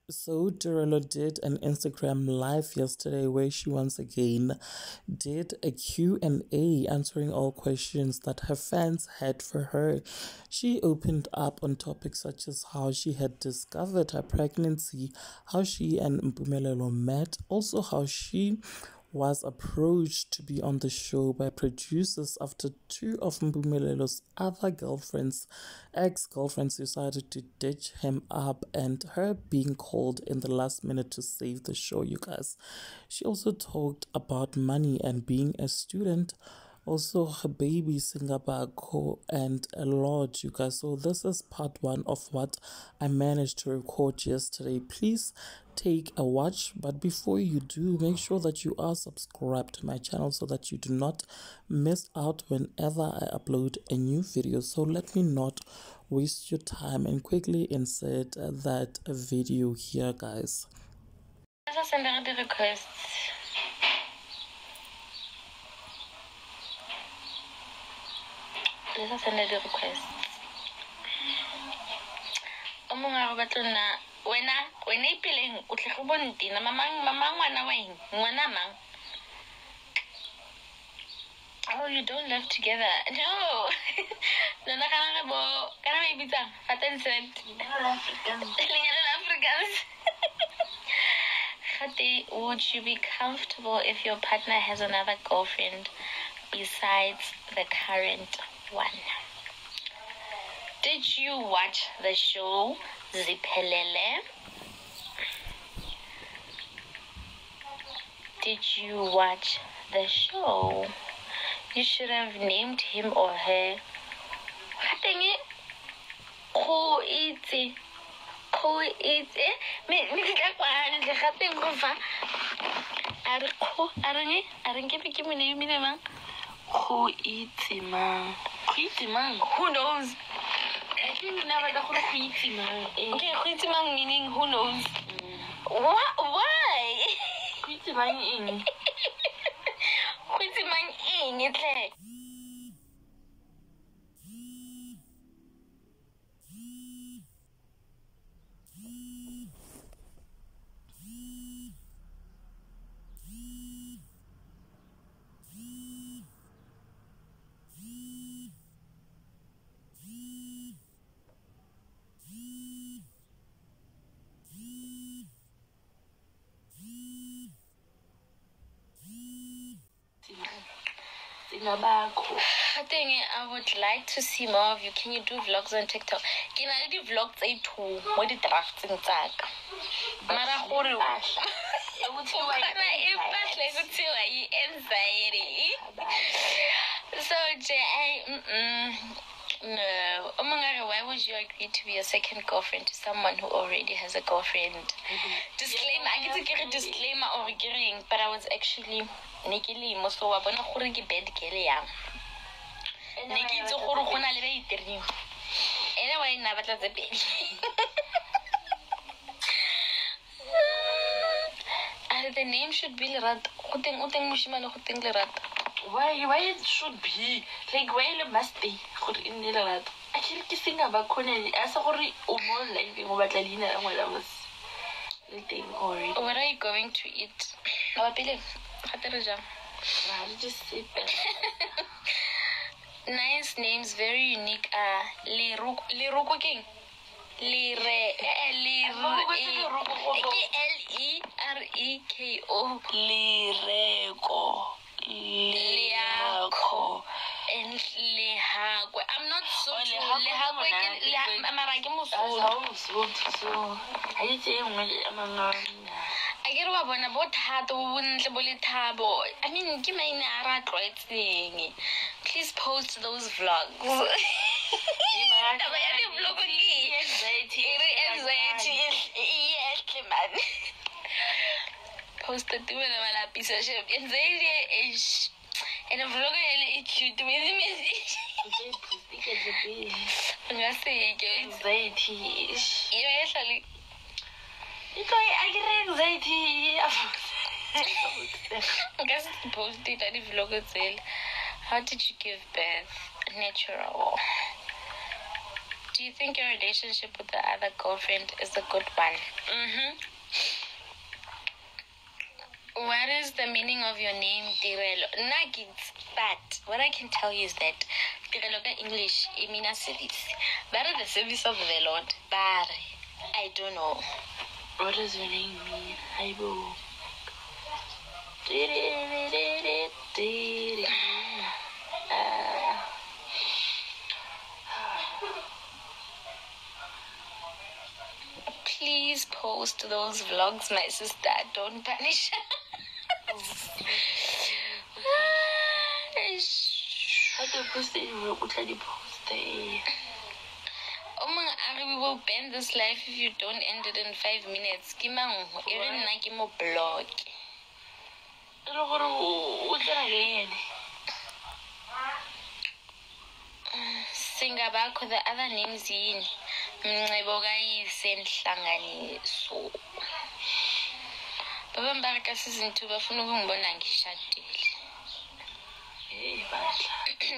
So Tirelo did an Instagram live yesterday where she once again did a Q&A answering all questions that her fans had for her. She opened up on topics such as how she had discovered her pregnancy, how she and Mpumelelo met, also how she was approached to be on the show by producers after two of Mpumelelo's other girlfriends, ex-girlfriends, decided to ditch him up, and her being called in the last minute to save the show, you guys. She also talked about money and being a student, also her baby Singapore, and a lot, you guys. So this is part one of what I managed to record yesterday. Please take a watch, but before you do, make sure that you are subscribed to my channel so that you do not miss out whenever I upload a new video. So let me not waste your time and quickly insert that video here, guys. Let's send out the requests. Let's send out the requests. Omonga ba batla wena ipileng o tle go bonti na mama ngwana weng ngwana mang. Oh, you don't live together. No. No na kana bo kana ba ibitsa faten set. Africans. Would you be comfortable if your partner has another girlfriend besides the current one? Did you watch the show Ziphelele? Did you watch the show? You should have named him or her. Who eats? Me ka kwa le gape go fa who eats mang? Who knows? I think never the who eats mang. Okay, who eats mang meaning who knows? Why? Who eats mang in? Who eats mang in? It's like I would like to see more of you. Can you do vlogs on TikTok? Can I do vlogs say two? What did drafting tag? Mara hore. Anxiety. So no. Why would you agree to be a second girlfriend to someone who already has a girlfriend? Disclaimer. I get to get a disclaimer or getting, but I was actually Nikki so I wanna go get bed Kelly. Nikki to go go na le ba itiring. Anyway, na batla tse pedi. The name should be Lerat. Uteng mushimane go teng Lerat. Why it should be like why le must be go in Lerat. Actually ke singa ba khone asa gore o mo like go batla leina la ngwana was thing already. What are you going to eat? Wa pele khatereja. Just sit back. Nice names, very unique. Leroko king. Lereko. Leako. And lehakwe. I'm not so sure. Lehakwe so I get wa bona bo thato bo ntle bo le thabo. I mean ke maina a ra tlwaetseng. Please post those vlogs. Post the two and a piece of shit. And a vlog is cute. Anxiety. I get anxiety. I guess posted that vlog itself. How did you give birth? Natural. Do you think your relationship with the other girlfriend is a good one? What is the meaning of your name, Tirelo? Nuggets, but what I can tell you is that Tirelo in English, it means service. But the service of the Lord, but I don't know. What does your name mean? Haibo. Please post those vlogs, my sister. Don't punish. We will ban this life if you don't end it in 5 minutes. Even like mo blog. Singabakho, the other names in Mngeboga Senhlanganiso. Baba Mbaraka season 2 bafuna ukungibona ngishadile.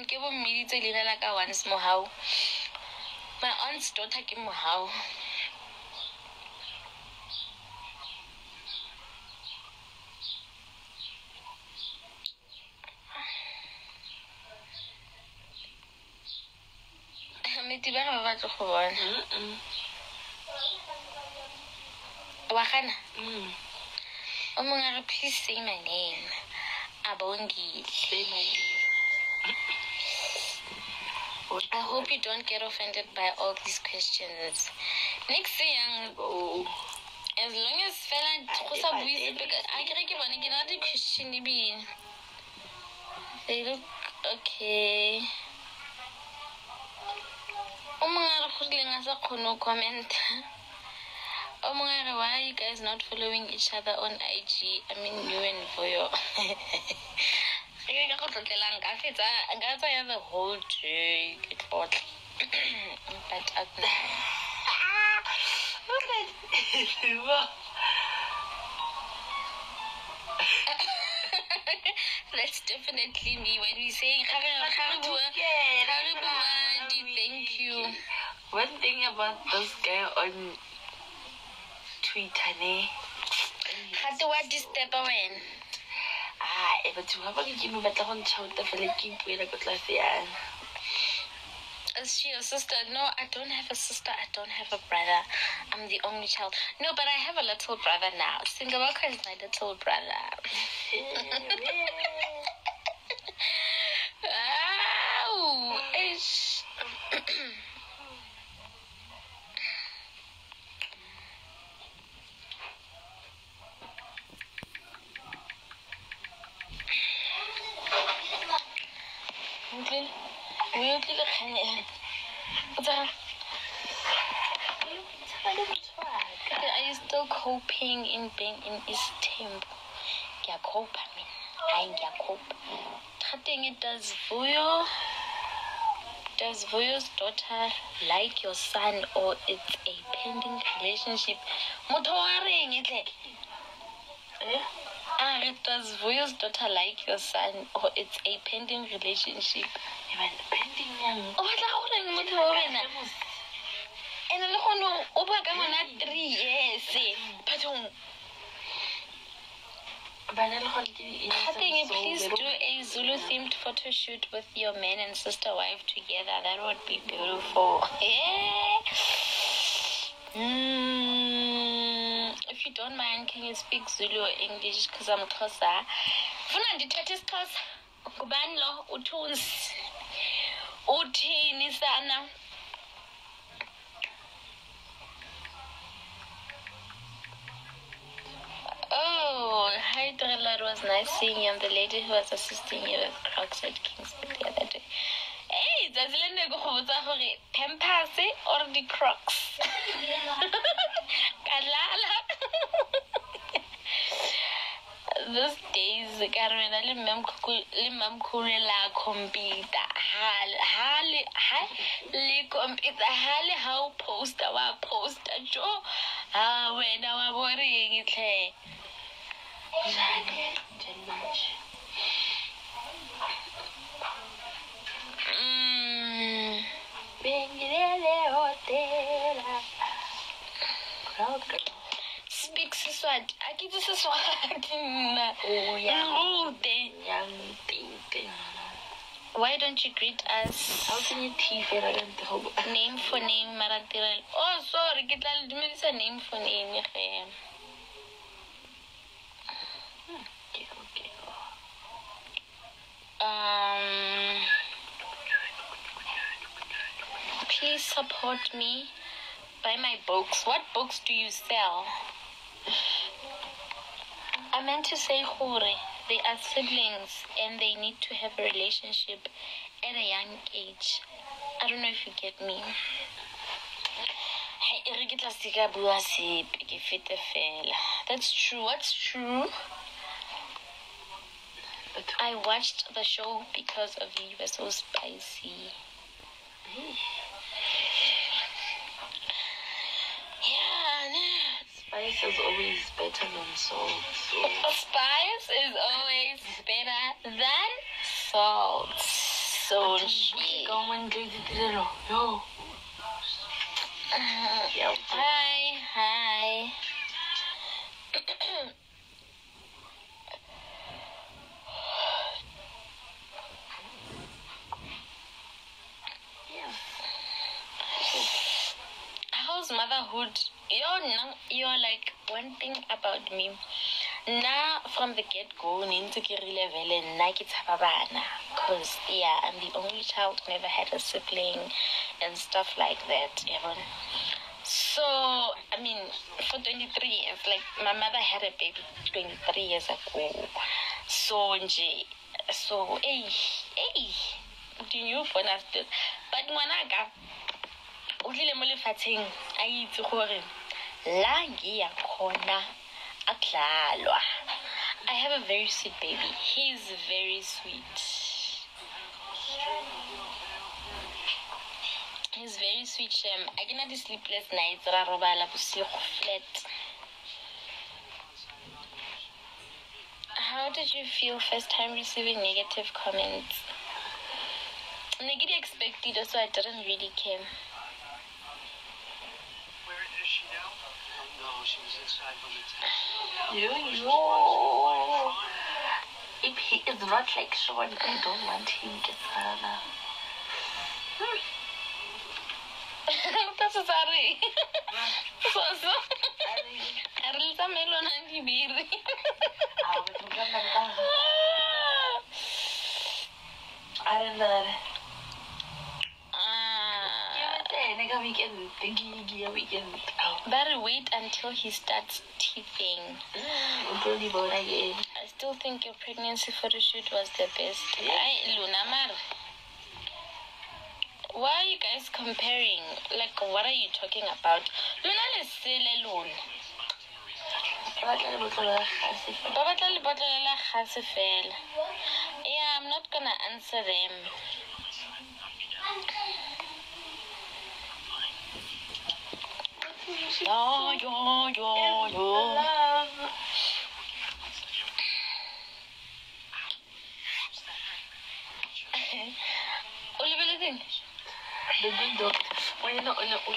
Ke bo mmiditse leina la ka once Mohau. My aunt's daughter ke Mohau. Meti ba ba batla go bona. Wagana? O mongwe please say my name. Abongile. Say my name. I hope you don't get offended by all these questions. Next thing, as long as fella I can get another question. They look okay. Comment. Why are you guys not following each other on IG? I mean, you and Voyo. I have the whole day. But that's definitely me when we say thank you. One thing about this guy on Twitter, how do I disturb when? But you have a give me better on child the keep with a good life. Is she a sister? No, I don't have a sister. I don't have a brother. I'm the only child. No, but I have a little brother now. Singawaka is my little brother. Ow! Ish. Okay. Are you still coping in being in East Temple? Yeah, cope. I mean, I cope. It does Voyo's daughter like your son, or it's a pending relationship? Does Voyo's daughter like your son, or it's a pending relationship? And I 3 years. Please do a Zulu themed photo shoot with your man and sister wife together. That would be beautiful. If you don't mind, can you speak Zulu or English? Because I'm Xhosa. Funa ndithethe isiXhosa. Ngubani lo uthunzi? Uthini sana? Oh, hi Tirelo. It was nice seeing you. I'm the lady who was assisting you with Crocs at Kingsford the other day. Hey, that's Pampers or the Crocs? Kalala. Those days, Carmena, Limamkurela computer, how post our poster, Joe. When our worrying it. speak Siswati. I get Siswati. Oh, yeah. Young thing. Why don't you greet us? How can you teeth it? I don't know. Name for name, Tirelo. Oh, sorry. Get a name for name. Okay. Please support me. Buy my books. What books do you sell? I meant to say, Hore, they are siblings and they need to have a relationship at a young age. I don't know if you get me. That's true. What's true? I watched the show because of you. It was so spicy. Yeah, spice is always better than salt. So. Spice is always better than salt. So she. Yo. Hi. How's motherhood? You're like one thing about me. Now from the get-go, because I'm the only child, never had a sibling and stuff like that. So I mean, for 23 years, like my mother had a baby 23 years ago. So hey, do you understand? But ngwanaka o tlile mo lefatsheng a itse gore la ngia khona a tlalwa. I have a very sweet baby. He's very sweet. He's very sweet, Shem. I cannot sleepless nights. Flat. How did you feel first time receiving negative comments? Negative expected, so I didn't really care. Where is she now? No, she was inside when the text. If he is not like Sean, I don't want him to further. That's sorry. So. Arlita melon and Hibiri. I don't know. Better wait until he starts teething. I still think your pregnancy photo shoot was the best. Lunamar. Why are you guys comparing? Like, what are you talking about? Luna is still alone. Yeah, I'm not gonna answer them. Yo. The good doctor. When you're not in love with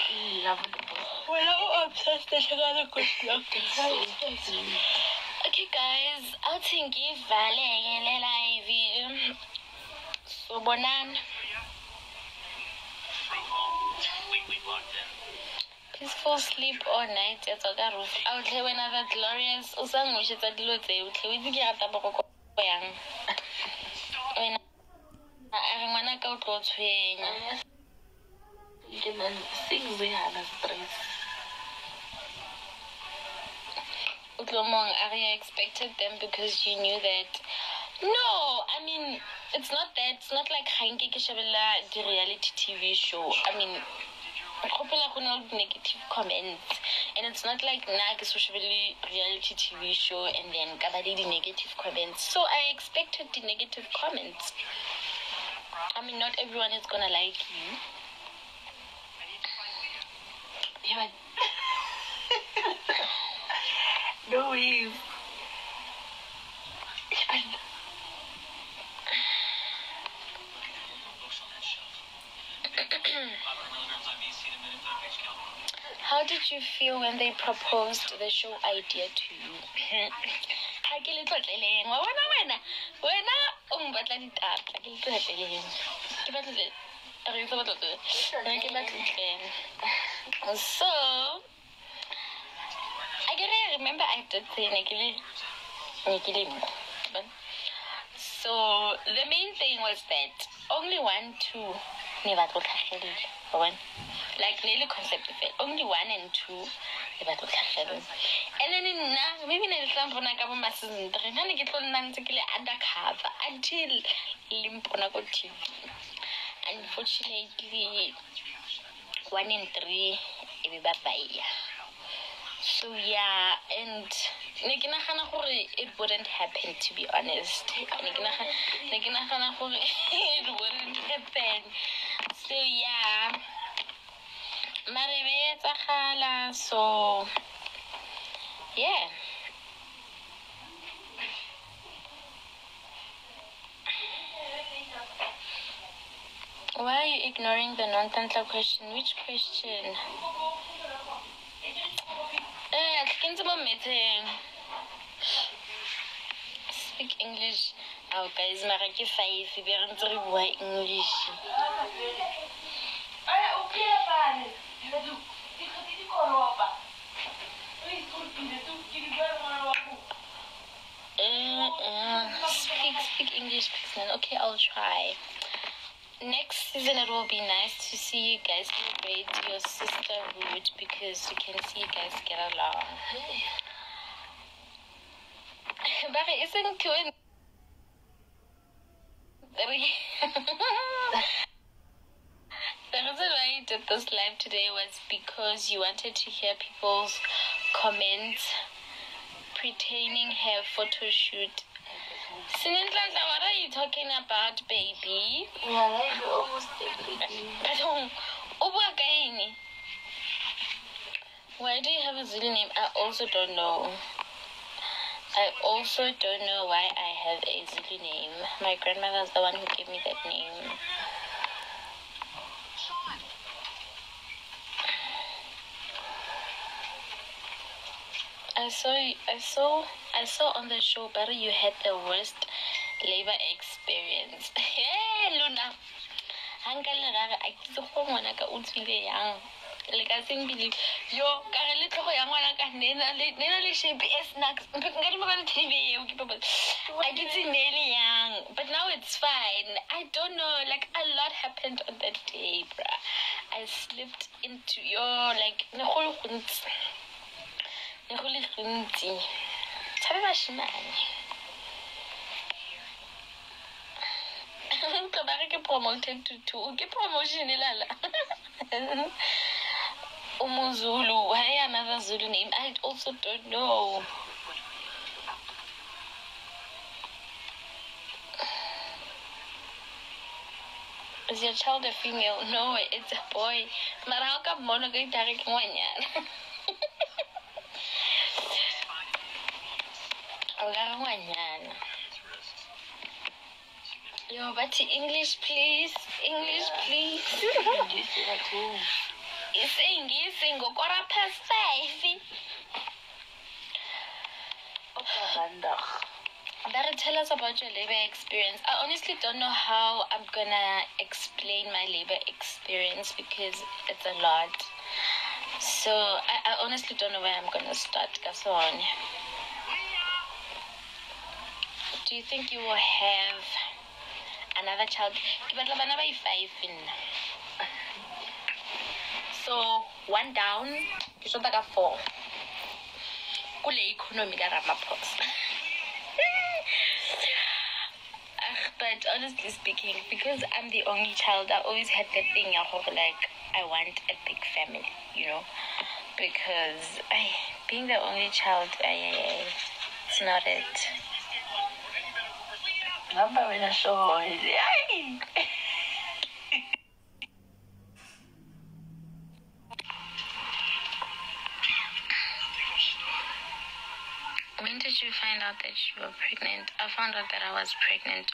the book. We're not obsessed with another good doctor. Okay, guys, I'll think if live. So, bonan. Peaceful sleep all night. It's a roof. Out here when other glorious. Usang wishes at the lote. We get a tabako. When I want to go to you can sing we have a stress. I expected them because you knew that. No, I mean, it's not that. It's not like Hanke Kishabela, the reality TV show. I mean, negative comments. And it's not like Nag socially reality TV show and then Kabadi the negative comments. So I expected the negative comments. I mean, not everyone is gonna like you. Yeah, no ways. How did you feel when they proposed the show idea to you? Ha ke le tlotleleng wa bona wena o mbatla ditata ke le tlotleleng ke batla re tlo batla ke batla so I remember I did say so the main thing was that only 1, 2 like really concept of it. Only 1 and 2 and then maybe season 3 undercover until Limpona go TV. Unfortunately 1 and 3 so yeah, and it wouldn't happen, to be honest. It wouldn't happen. So yeah, so yeah. Why are you ignoring the non-tantla question? Which question? Speak English. Oh guys, marake 5 be re ntse re bua English. Speak English, please. Okay, I'll try. Next season it will be nice to see you guys celebrate your sisterhood because you can see you guys get along. But it isn't too. The reason why I did this live today was because you wanted to hear people's comments pertaining her photo shoot. Sinenhlanhla, what are you talking about, baby? Yeah, you almost did it. Why do you have a Zulu name? I also don't know. I also don't know why I have a Zulu name. My grandmother's the one who gave me that name. I saw on the show, but you had the worst labor experience. Hey, Luna. Like I think believe yo karele tlogo ya ngwana ka nena le shape snacks I get nearly young, but now it's fine. I don't know, like a lot happened on that day, bruh. I slipped into your like promoted to 2. Get promotion ilala. Umuzulu, why another Zulu name? I also don't know. Is your child a female? No, it's a boy. But how come mono go direct one? Yo, but English, please. English, please. It's English, 5:15. Better tell us about your labor experience. I honestly don't know how I'm gonna explain my labor experience because it's a lot. So I honestly don't know where I'm gonna start. Do you think you will have another child? So 1 down, you should like a 4. Kule economy ka Ramaphosa. But honestly speaking, because I'm the only child, I always had that thing like I want a big family, you know, because being the only child, it's not it. When did you find out that you were pregnant? I found out that I was pregnant